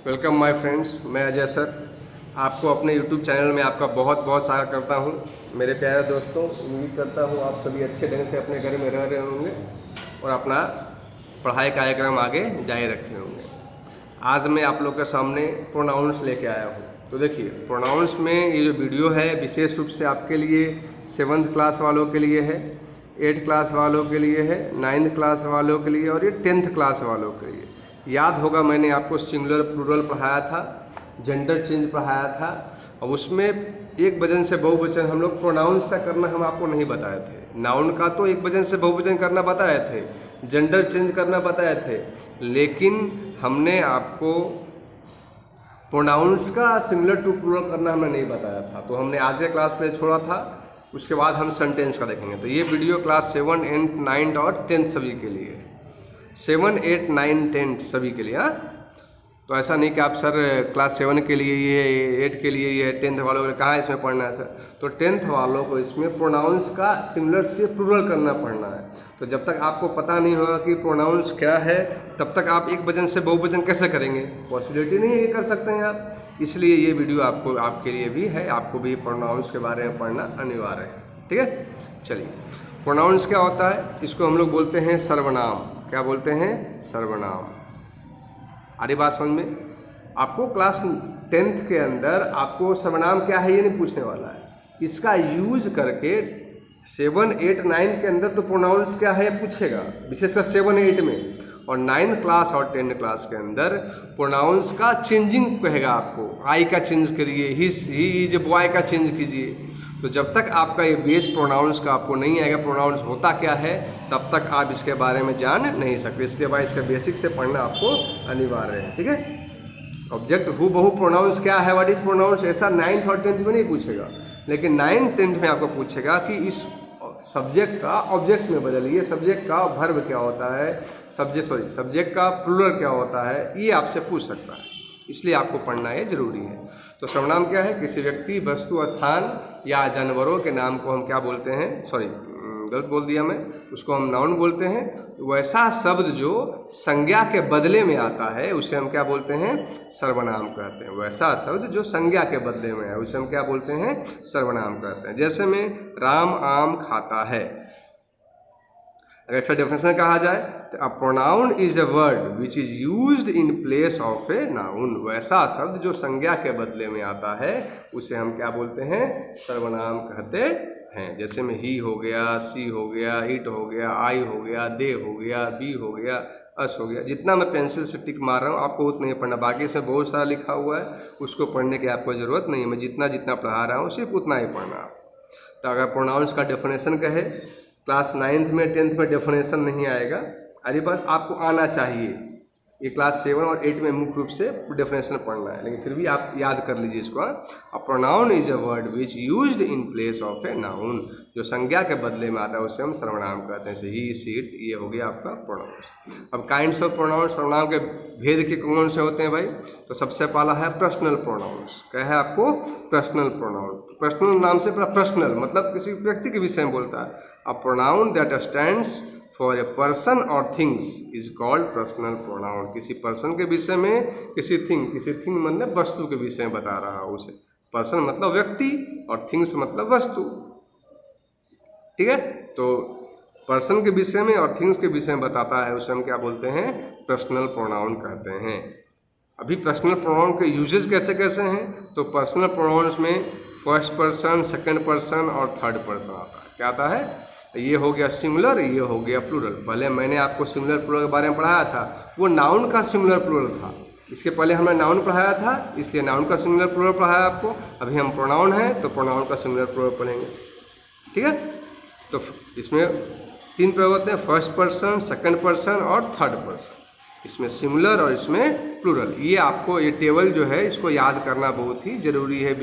Welcome my friends, मैं Ajay sir आपको अपने यूट्यूब चैनल में आपका बहुत बहुत स्वागत करता हूं। मेरे प्यारे दोस्तों, उम्मीद करता हूं आप सभी अच्छे ढंग से अपने घर में रह रहे होंगे और अपना पढ़ाई कार्यक्रम आगे जारी रखे होंगे। आज मैं आप लोग के सामने प्रोनाउंस लेके आया हूं। तो देखिए, प्रोनाउंस में ये जो वीडियो है विशेष रूप से आपके लिए 7th क्लास वालों के लिए है, 8th क्लास वालों के लिए है, 9th क्लास वालों के लिए और ये 10th क्लास वालों के लिए। याद होगा मैंने आपको सिंगुलर प्लूरल पढ़ाया था, जेंडर चेंज पढ़ाया था और उसमें एक वचन से बहुवचन हम लोग प्रोनाउंस का करना हम आपको नहीं बताए थे। नाउन का तो एक वचन से बहुवचन करना बताए थे, जेंडर चेंज करना बताए थे, लेकिन हमने आपको प्रोनाउंस का सिंगुलर टू प्लूरल करना हमने नहीं बताया था। तो हमने आज के क्लास में छोड़ा था, उसके बाद हम सेंटेंस का देखेंगे। तो ये वीडियो क्लास 7, 8, 9 और 10 सभी के लिए है। 7, 8, 9, 10 सभी के लिए। हाँ, तो ऐसा नहीं कि आप सर क्लास 7 के लिए ये, 8 के लिए ये, 10th वालों को कहाँ इसमें पढ़ना है सर। तो 10th वालों को इसमें प्रोनाउंस का सिंगुलर से प्लूरल करना पढ़ना है। तो जब तक आपको पता नहीं होगा कि प्रोनाउंस क्या है, तब तक आप एक वचन से बहुवचन कैसे करेंगे? पॉसिबिलिटी नहीं है कि कर सकते हैं आप। इसलिए ये वीडियो आपको आपके लिए भी है, आपको भी प्रोनाउंस के बारे में पढ़ना अनिवार्य है। ठीक है, चलिए। प्रोनाउंस क्या होता है? इसको हम लोग बोलते हैं सर्वनाम। क्या बोलते हैं? सर्वनाम। आ रही बात समझ में? आपको क्लास 10th के अंदर आपको सर्वनाम क्या है ये नहीं पूछने वाला है। इसका यूज करके 7, 8, 9 के अंदर तो प्रोनाउंस क्या है पूछेगा, विशेषकर 7, 8 में। और 9th क्लास और 10th क्लास के अंदर प्रोनाउंस का चेंजिंग कहेगा आपको। आई का चेंज करिए, ही इज ए बॉय का चेंज कीजिए। तो जब तक आपका ये बेस प्रोनाउंस का आपको नहीं आएगा, प्रोनाउंस होता क्या है, तब तक आप इसके बारे में जान नहीं सकते। इसलिए भाई इसका बेसिक से पढ़ना आपको अनिवार्य है। ठीक है। ऑब्जेक्ट हु बहु प्रोनाउंस क्या है, व्हाट इज प्रोनाउंस, ऐसा 9th और 10th में नहीं पूछेगा, लेकिन 9th 10th में आपको पूछेगा कि इस सब्जेक्ट का ऑब्जेक्ट में बदलिए, सब्जेक्ट का वर्ब क्या होता है, सब्जेक्ट का प्लूरल क्या होता है, ये आपसे पूछ सकता है। इसलिए आपको पढ़ना ये जरूरी है। तो सर्वनाम क्या है? किसी व्यक्ति, वस्तु, स्थान या जानवरों के नाम को हम क्या बोलते हैं? गलत बोल दिया मैं, उसको हम नाउन बोलते हैं। वैसा शब्द जो संज्ञा के बदले में आता है उसे हम क्या बोलते हैं? सर्वनाम कहते हैं। वैसा शब्द जो संज्ञा के बदले में है उसे हम क्या बोलते हैं? सर्वनाम कहते हैं। जैसे में राम आम खाता है। अगर इसका डेफिनेशन कहा जाए तो a pronoun is a word which is used in place of a noun. वैसा शब्द जो संज्ञा के बदले में आता है उसे हम क्या बोलते हैं? सर्वनाम कहते हैं। जैसे में ही हो गया, सी हो गया, इट हो गया, आई हो गया, दे हो गया, बी हो गया, अस हो गया। जितना मैं पेंसिल से टिक मार रहा हूँ आपको उतना ही पढ़ना, बाकी इसमें बहुत सारा लिखा हुआ है, उसको पढ़ने की आपको ज़रूरत नहीं है। मैं जितना जितना पढ़ा रहा हूँ सिर्फ उतना ही पढ़ना आप। तो अगर प्रोनाउंस का डेफिनेशन कहे, क्लास 9th में 10th में डेफिनेशन नहीं आएगा। अरे बात आपको आना चाहिए। ये क्लास 7 और 8 में मुख्य रूप से डेफिनेशन पढ़ना है, लेकिन फिर भी आप याद कर लीजिए इसको। A pronoun is a word which used in place of a noun. जो संज्ञा के बदले में आता है उसे हम सर्वनाम कहते हैं। जैसे ही, सी, इट, ये हो गया आपका प्रोनाउंस। अब काइंड्स ऑफ प्रोनाउंस, सर्वनाम के भेद के कौन से होते हैं भाई? तो सबसे पहला है पर्सनल प्रोनाउंस। क्या है आपको? Personal pronoun. पर्सनल नाम से पर्सनल मतलब किसी व्यक्ति के विषय में बोलता है। A pronoun that stands for a person और things is called personal pronoun. किसी पर्सन के विषय में, किसी थिंग मतलब वस्तु के विषय में बता रहा है उसे। पर्सन मतलब व्यक्ति और थिंग्स मतलब वस्तु। ठीक है। तो पर्सन के विषय में और थिंग्स के विषय में बताता है उसे हम क्या बोलते हैं? पर्सनल प्रोनाउन कहते हैं। अभी पर्सनल प्रोनाउन के यूजेस कैसे कैसे हैं? तो पर्सनल प्रोनाउंस में फर्स्ट पर्सन, सेकंड पर्सन और थर्ड पर्सन आता है। क्या आता है? ये हो गया सिंगुलर, ये हो गया प्लूरल। पहले मैंने आपको सिंगुलर प्लूरल के बारे में पढ़ाया था, वो नाउन का सिंगुलर प्लूरल था। इसके पहले हमने नाउन पढ़ाया था, इसलिए नाउन का सिंगुलर प्लूरल पढ़ाया आपको। अभी हम प्रोनाउन है तो प्रोनाउन का सिंगुलर प्लूरल पढ़ेंगे। ठीक है। तो इसमें 3 प्रयोग होते हैं, फर्स्ट पर्सन, सेकंड पर्सन और थर्ड पर्सन। इसमें सिंगुलर और इसमें प्लूरल। ये आपको ये टेबल जो है इसको याद करना बहुत ही जरूरी है,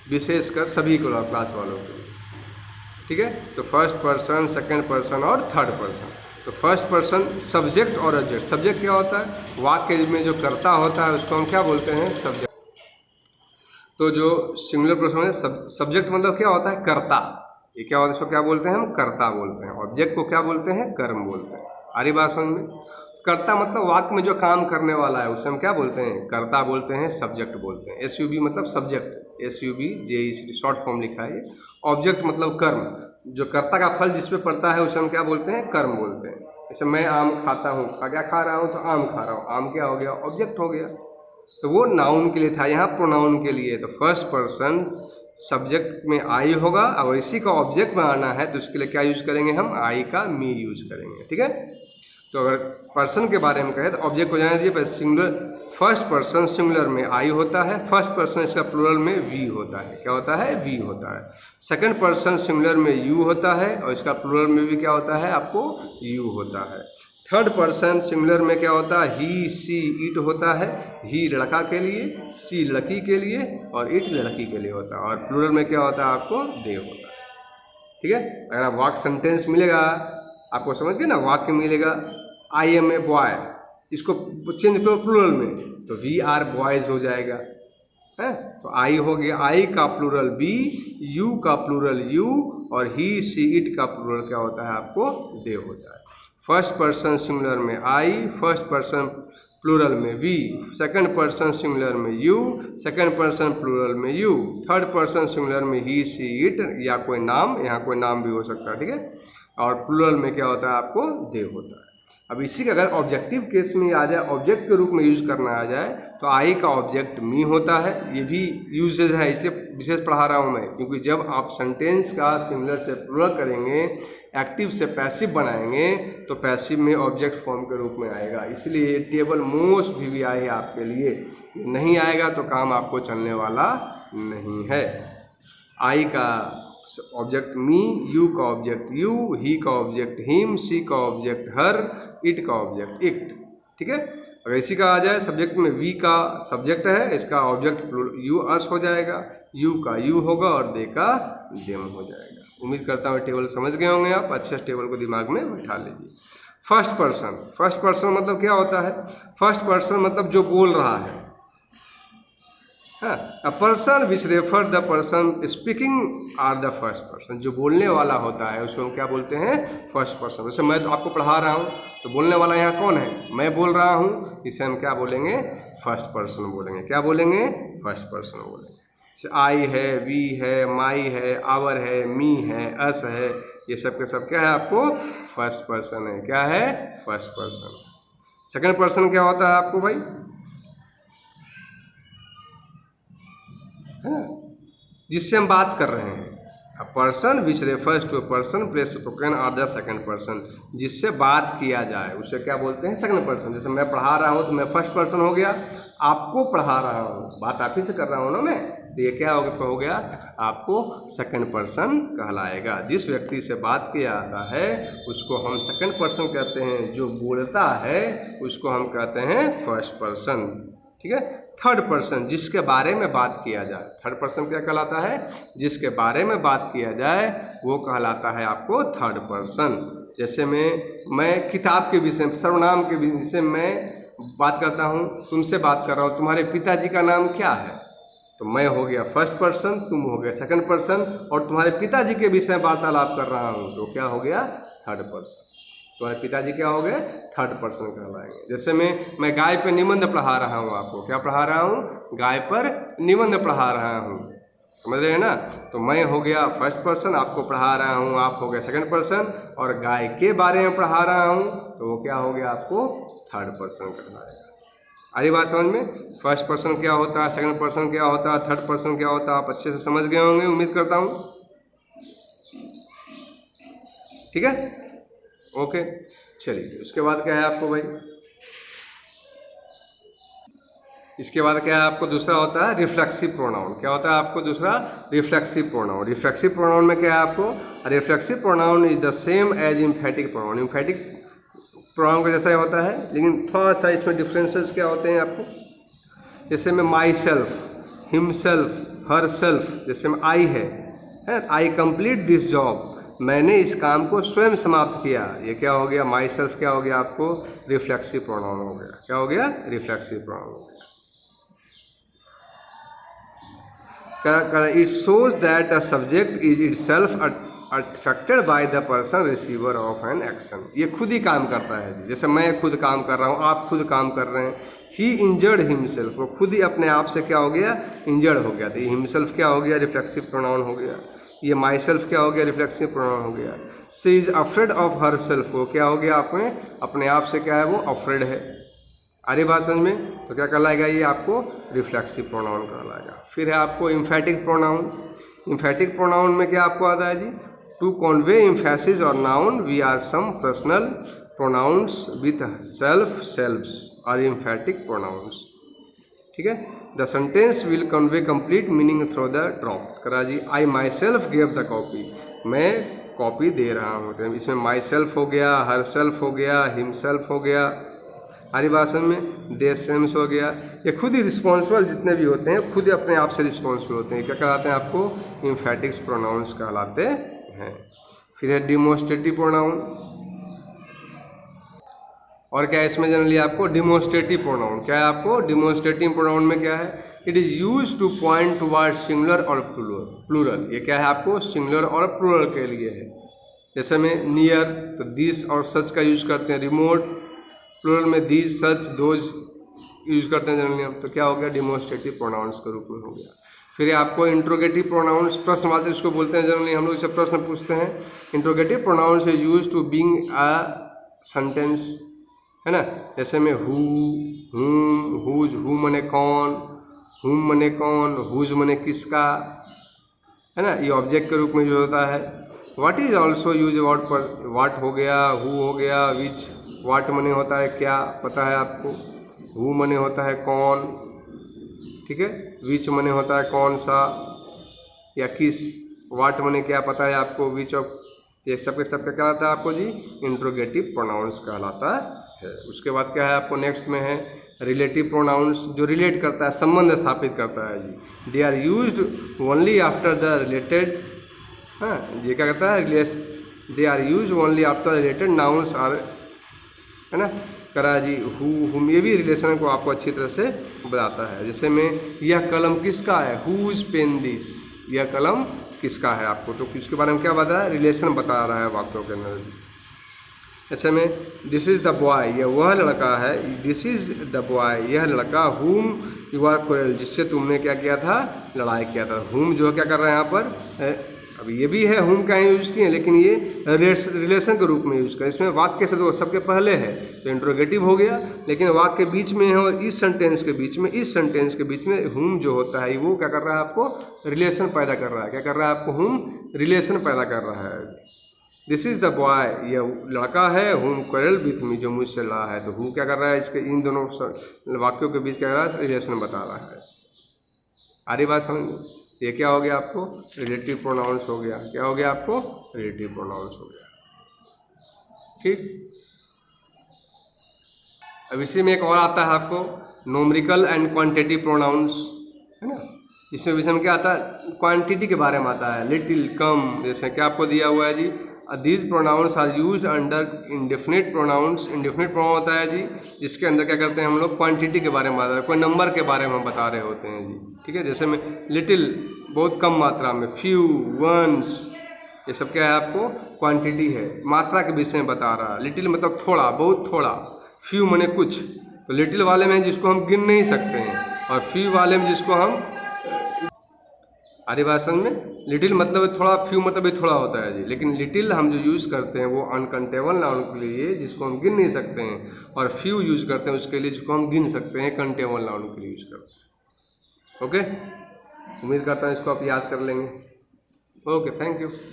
विशेषकर सभी क्लास वालों के लिए। ठीक है। तो फर्स्ट पर्सन, सेकंड पर्सन और थर्ड पर्सन। तो फर्स्ट पर्सन सब्जेक्ट और ऑब्जेक्ट। सब्जेक्ट क्या होता है? वाक्य में जो कर्ता होता है उसको हम क्या बोलते हैं? सब्जेक्ट। तो जो सिंगुलर पर्सन है, सब्जेक्ट मतलब क्या होता है? कर्ता। ये क्या होता है? इसको क्या बोलते हैं हम? कर्ता बोलते हैं। ऑब्जेक्ट को क्या बोलते हैं? कर्म बोलते हैं। आ रही बात समझ में? कर्ता मतलब वाक्य में जो काम करने वाला है उसे हम क्या बोलते हैं? कर्ता बोलते हैं, सब्जेक्ट बोलते हैं। SUB मतलब सब्जेक्ट, SUB शॉर्ट फॉर्म लिखा है ये। ऑब्जेक्ट मतलब कर्म, जो कर्ता का फल जिस पे पड़ता है उसे हम क्या बोलते हैं? कर्म बोलते हैं। जैसे मैं आम खाता हूँ, क्या खा रहा हूँ? तो आम खा रहा हूँ। आम क्या हो गया? ऑब्जेक्ट हो गया। तो वो नाउन के लिए था, यहाँ प्रोनाउन के लिए। तो फर्स्ट पर्सन सब्जेक्ट में आई होगा, और इसी का ऑब्जेक्ट बनाना है तो उसके लिए क्या यूज करेंगे हम? आई का मी यूज करेंगे। ठीक है, तो अगर पर्सन के बारे में कहें तो ऑब्जेक्ट हो जाना चाहिए सिंगुलर। फर्स्ट पर्सन सिंगुलर में आई होता है, फर्स्ट पर्सन इसका प्लूरल में वी होता है। क्या होता है? वी होता है। सेकंड पर्सन सिंगुलर में यू होता है, और इसका प्लूरल में भी क्या होता है? आपको यू होता है। थर्ड पर्सन सिंगुलर में क्या होता है? ही, सी, इट होता है। ही लड़का के लिए, सी लड़की के लिए, और इट लड़की के लिए होता है। और प्लूरल में क्या होता है? आपको दे होता है। ठीक है, अगर आप वाक्य सेंटेंस मिलेगा आपको, समझ गए ना? वाक्य मिलेगा आई एम ए बॉय, इसको चेंज करो प्लूरल में तो वी आर बॉयज हो जाएगा, है। तो आई हो गया, आई का प्लूरल बी, यू का प्लूरल यू, और ही, सी, इट का प्लूरल क्या होता है? आपको दे होता है। फर्स्ट पर्सन सिंगुलर में आई, फर्स्ट पर्सन प्लूरल में वी, सेकंड पर्सन सिंगुलर में यू, सेकंड पर्सन प्लूरल में यू, थर्ड पर्सन सिंगुलर में ही, सी, इट, या कोई नाम, यहाँ कोई नाम भी हो सकता है। ठीक है, और प्लूरल में क्या होता है? आपको दे होता है। अब इसी का अगर ऑब्जेक्टिव केस में आ जाए, ऑब्जेक्ट के रूप में यूज करना आ जाए, तो आई का ऑब्जेक्ट मी होता है। ये भी यूजेज है, इसलिए विशेष पढ़ा रहा हूँ मैं, क्योंकि जब आप सेंटेंस का सिंगुलर से प्लूरल करेंगे, एक्टिव से पैसिव बनाएंगे, तो पैसिव में ऑब्जेक्ट फॉर्म के रूप में आएगा। इसलिए ये टेबल मोस्ट VVI है आपके लिए। नहीं आएगा तो काम आपको चलने वाला नहीं है। आई का ऑब्जेक्ट मी, यू का ऑब्जेक्ट यू, ही का ऑब्जेक्ट हिम, सी का ऑब्जेक्ट हर, इट का ऑब्जेक्ट इट। ठीक है, अगर इसी का आ जाए सब्जेक्ट में, वी का सब्जेक्ट है, इसका ऑब्जेक्ट यू अस हो जाएगा, यू का यू होगा, और दे का देम हो जाएगा। उम्मीद करता हूँ टेबल समझ गए होंगे आप। अच्छे से टेबल को दिमाग में बैठा लीजिए। फर्स्ट पर्सन, फर्स्ट पर्सन मतलब क्या होता है? फर्स्ट पर्सन मतलब जो बोल रहा है, a person which refer the person speaking are the first person. जो बोलने वाला होता है उसको हम क्या बोलते हैं? First person. जैसे मैं तो आपको पढ़ा रहा हूँ, तो बोलने वाला यहाँ कौन है? मैं बोल रहा हूँ, इसे हम क्या बोलेंगे? फर्स्ट पर्सन बोलेंगे। क्या बोलेंगे? फर्स्ट पर्सन बोलेंगे। जैसे आई है, वी है, माई है, आवर है, मी है, अस है, ये सब के सब क्या है? आपको फर्स्ट पर्सन है। क्या है? First person. सेकंड पर्सन क्या होता है आपको भाई? है ना, जिससे हम बात कर रहे हैं। A person which refers to a person place spoken are the second person. जिससे बात किया जाए उसे क्या बोलते हैं? Second person. जैसे मैं पढ़ा रहा हूँ तो मैं फर्स्ट पर्सन हो गया, आपको पढ़ा रहा हूँ, बात आप ही से कर रहा हूँ ना मैं, तो ये क्या हो गया? आपको सेकंड पर्सन कहलाएगा। जिस व्यक्ति से बात किया जाता है उसको हम सेकंड पर्सन कहते हैं। जो बोलता है उसको हम कहते हैं फर्स्ट पर्सन। ठीक है, थर्ड पर्सन जिसके बारे में बात किया जाए, थर्ड पर्सन क्या कहलाता है? जिसके बारे में बात किया जाए वो कहलाता है आपको थर्ड पर्सन। जैसे मैं किताब के विषय में, सर्वनाम के विषय में बात करता हूँ, तुमसे बात कर रहा हूँ, तुम्हारे पिताजी का नाम क्या है? तो मैं हो गया फर्स्ट पर्सन, तुम हो गया सेकंड पर्सन, और तुम्हारे पिताजी के विषय में वार्तालाप कर रहा हूँ तो क्या हो गया? Third person. तुम्हारे पिताजी क्या हो गए? थर्ड पर्सन कहलाएंगे। जैसे मैं गाय पर निबंध पढ़ा रहा हूँ आपको, क्या पढ़ा रहा हूँ? गाय पर निबंध पढ़ा रहा हूँ, समझ रहे हैं ना? तो मैं हो गया फर्स्ट पर्सन, आपको पढ़ा रहा हूँ, आप हो गए सेकंड पर्सन, और गाय के बारे में पढ़ा रहा हूँ तो वो क्या हो गया? आपको थर्ड पर्सन कहलाएगा। आई बात समझ में? फर्स्ट पर्सन क्या होता है, सेकंड पर्सन क्या होता है, थर्ड पर्सन क्या होता है, आप अच्छे से समझ गए होंगे, उम्मीद करता हूँ। ठीक है, ओके, चलिए। उसके बाद क्या है आपको भाई? इसके बाद क्या है आपको? दूसरा होता है रिफ्लेक्सिव प्रोनाउन। क्या होता है आपको दूसरा? Reflexive pronoun. रिफ्लेक्सिव प्रोनाउन में क्या है आपको? Reflexive pronoun is the same as emphatic pronoun. Emphatic pronoun का जैसा ही होता है, लेकिन थोड़ा सा इसमें डिफरेंसेस क्या होते हैं आपको? जैसे में my self, himself, her self, जैसे में आई है, आई कंप्लीट दिस जॉब, मैंने इस काम को स्वयं समाप्त किया, ये क्या हो गया? माई सेल्फ क्या हो गया आपको? रिफ्लेक्सिव प्रोनाउन हो गया। क्या हो गया? रिफ्लेक्सिव प्रोनाउन हो गया। It shows that a subject is it self affected by the person receiver of an action. ये खुद ही काम करता है जी, जैसे मैं खुद काम कर रहा हूँ, आप खुद काम कर रहे हैं। ही इंजर्ड हिमसेल्फ, वो खुद ही अपने आप से क्या हो गया, इंजर्ड हो गया। तो ये हिमसेल्फ क्या हो गया, रिफ्लेक्सिव प्रोनाउन हो गया। ये माई सेल्फ क्या हो गया, रिफ्लेक्सिव प्रोनाउन हो गया। She is afraid of her self, वो क्या हो गया, आपने अपने आप से क्या है, वो अफ्रेड है। अरे बात समझ में, तो क्या कहलाएगा, ये आपको रिफ्लेक्सिव प्रोनाउन कहलाएगा। फिर है आपको इम्फेटिक प्रोनाउन। इम्फेटिक प्रोनाउन में क्या आपको आता है जी, टू कॉन्वे एम्फेसिस और noun we are some personal pronouns with self selves और इम्फेटिक प्रोनाउंस। ठीक है। The sentence will convey complete meaning through the drop. करा जी, I myself gave the copy, मैं कॉपी दे रहा हूँ। तो इसमें माई सेल्फ हो गया, हर सेल्फ हो गया, हिम सेल्फ हो गया। हरी भाषण में दे सेम्स हो गया। ये खुद ही रिस्पॉन्सिबल जितने भी होते हैं खुद ही अपने आप से रिस्पॉन्सिबल होते हैं। क्या कहलाते हैं, आपको इम्फेटिक्स प्रोनाउंस कहलाते हैं। फिर है डिमोस्ट्रेटिव प्रोनाउन। और क्या है इसमें जनरली आपको डिमोस्ट्रेटिव प्रोनाउन। क्या है आपको डिमोस्ट्रेटिव प्रोनाउन में क्या है, it is use two point toward singular और प्लूरल। ये क्या है आपको सिंगुलर और प्लूरल के लिए है। जैसे में नियर तो दिस और सच का यूज करते हैं। रिमोट प्लूरल में दिस सच दोज यूज करते हैं जनरली हम। तो क्या हो गया, डिमोस्ट्रेटिव प्रोनाउंस के रूप में हो गया। फिर आपको इंट्रोगेटिव प्रोनाउंस, प्रश्नवाचक इसको बोलते हैं जनरली, हम लोग इसे प्रश्न पूछते हैं। Interrogative pronouns is use to bring a sentence, है ना। जैसे में हु, हुम, हुज, हु मने कौन, हुम मने कौन, हुज मने किसका, है ना। ये ऑब्जेक्ट के रूप में जो होता है। What is also use word पर, वाट हो गया, हु हो गया, विच, वाट मने होता है क्या, पता है आपको। हु मने होता है कौन, ठीक है। विच मने होता है कौन सा या किस। वाट मने क्या पता है आपको, विच ऑफ, ये सब कहलाता है आपको जी इंट्रोगेटिव प्रोनाउंस कहलाता है। उसके बाद क्या है आपको नेक्स्ट में है रिलेटिव प्रोनाउंस, जो रिलेट करता है, संबंध स्थापित करता है जी। They are used only after the related, हाँ ये क्या कहता है, they are use only after related nouns are, है ना। करा जी हु, हुम, ये भी रिलेशन को आपको अच्छी तरह से बताता है। जैसे में यह कलम किसका है, हुज पेन दिस, यह कलम किसका है आपको, तो इसके बारे में क्या बता है, रिलेशन बता रहा है वाक्यों के अंदर। ऐसे में दिस इज़ द बॉय, यह वह लड़का है, दिस इज़ द बॉय, यह लड़का, हुम यू आर क्वेल, जिससे तुमने क्या किया था, लड़ाई किया था। हुम जो क्या कर रहे हैं यहाँ पर, अब ये भी है हुम का यूज़ किए, लेकिन ये रिलेशन के रूप में यूज़ करें। इसमें वाक्य से तो सबके पहले है तो इंट्रोगेटिव हो गया, लेकिन वाक्य के बीच में है और इस सेंटेंस के बीच में, इस सेंटेंस के बीच में हुम जो होता है वो क्या कर रहा है, आपको रिलेशन पैदा कर रहा है। क्या कर रहा है आपको, हुम रिलेशन पैदा कर रहा है। दिस इज़ द बॉय, यह लड़का है, हुम क्वेरल विथ मी, जो मुझसे लड़ा है। तो हु क्या कर रहा है, इसके इन दोनों वाक्यों के बीच क्या कर रहा है, रिलेशन बता रहा है। आरी बात समझ, ये क्या हो गया आपको, रिलेटिव प्रोनाउंस हो गया। क्या हो गया आपको, रिलेटिव प्रोनाउंस हो गया। ठीक, अब इसी में एक और आता है आपको नोमरिकल एंड क्वांटिटी प्रोनाउंस, है ना। इसमें विषय में क्या आता है, क्वांटिटी के बारे में आता है, लिटिल, कम। जैसे क्या आपको दिया हुआ है जी, these pronouns are used under indefinite pronouns. Indefinite pronoun होता है जी जिसके अंदर क्या करते हैं हम लोग, क्वांटिटी के बारे में बता रहे हैं, कोई नंबर के बारे में हम बता रहे होते हैं जी। ठीक है, जैसे में लिटिल बहुत कम मात्रा में, फ्यू, वंस, ये सब क्या है आपको क्वांटिटी है, मात्रा के विषय में बता रहा है। लिटिल मतलब थोड़ा, बहुत थोड़ा। फ्यू मने कुछ, तो लिटिल वाले में जिसको हम गिन नहीं सकते हैं, और फ्यू वाले में जिसको हम, आर्य भाषा में लिटिल मतलब थोड़ा, फ्यू मतलब भी थोड़ा होता है जी। लेकिन लिटिल हम जो यूज़ करते हैं वो अनकंटेबल नाउन के लिए जिसको हम गिन नहीं सकते हैं, और फ्यू यूज़ करते हैं उसके लिए जिसको हम गिन सकते हैं, कंटेबल नाउन के लिए यूज़ करते हैं। ओके, उम्मीद करता हूँ इसको आप याद कर लेंगे। Okay, thank you.